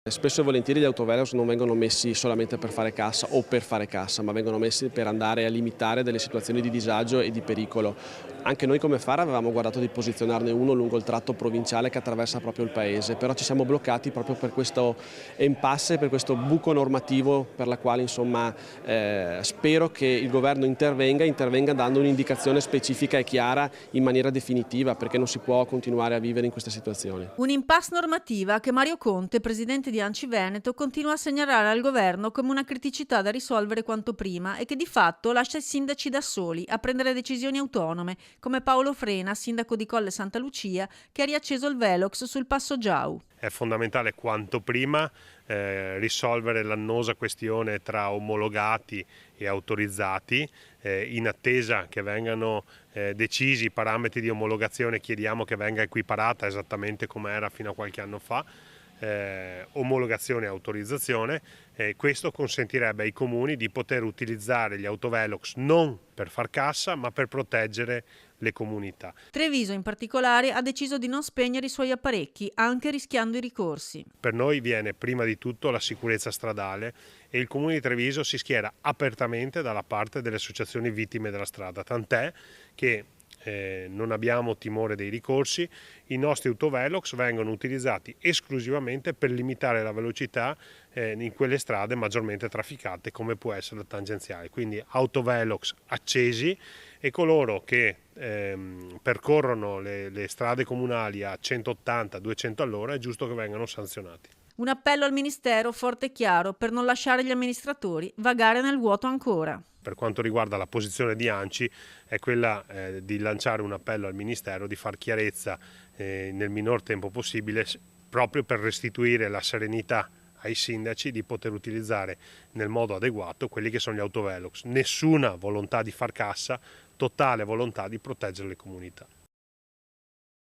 Spesso e volentieri gli autovelox non vengono messi solamente per fare cassa o per fare cassa, ma vengono messi per andare a limitare delle situazioni di disagio e di pericolo. Anche noi come Fara avevamo guardato di posizionarne uno lungo il tratto provinciale che attraversa proprio il paese, però ci siamo bloccati proprio per questo impasse, per questo buco normativo per la quale insomma spero che il governo intervenga dando un'indicazione specifica e chiara in maniera definitiva, perché non si può continuare a vivere in questa situazione. Un'impasse normativa che Mario Conte, presidente di ANCI Veneto, continua a segnalare al governo come una criticità da risolvere quanto prima e che di fatto lascia i sindaci da soli a prendere decisioni autonome, come Paolo Frena, sindaco di Colle Santa Lucia, che ha riacceso il Velox sul Passo Giau. È fondamentale quanto prima risolvere l'annosa questione tra omologati e autorizzati. In attesa che vengano decisi i parametri di omologazione, chiediamo che venga equiparata esattamente come era fino a qualche anno fa. Omologazione e autorizzazione, questo consentirebbe ai comuni di poter utilizzare gli autovelox non per far cassa ma per proteggere le comunità. Treviso in particolare ha deciso di non spegnere i suoi apparecchi, anche rischiando i ricorsi. Per noi viene prima di tutto la sicurezza stradale e il Comune di Treviso si schiera apertamente dalla parte delle associazioni vittime della strada, tant'è che non abbiamo timore dei ricorsi. I nostri autovelox vengono utilizzati esclusivamente per limitare la velocità in quelle strade maggiormente trafficate come può essere la tangenziale, quindi autovelox accesi, e coloro che percorrono le strade comunali a 180-200 all'ora è giusto che vengano sanzionati. Un appello al Ministero forte e chiaro per non lasciare gli amministratori vagare nel vuoto ancora. Per quanto riguarda la posizione di ANCI è quella di lanciare un appello al Ministero di far chiarezza nel minor tempo possibile, proprio per restituire la serenità ai sindaci di poter utilizzare nel modo adeguato quelli che sono gli autovelox. Nessuna volontà di far cassa, totale volontà di proteggere le comunità.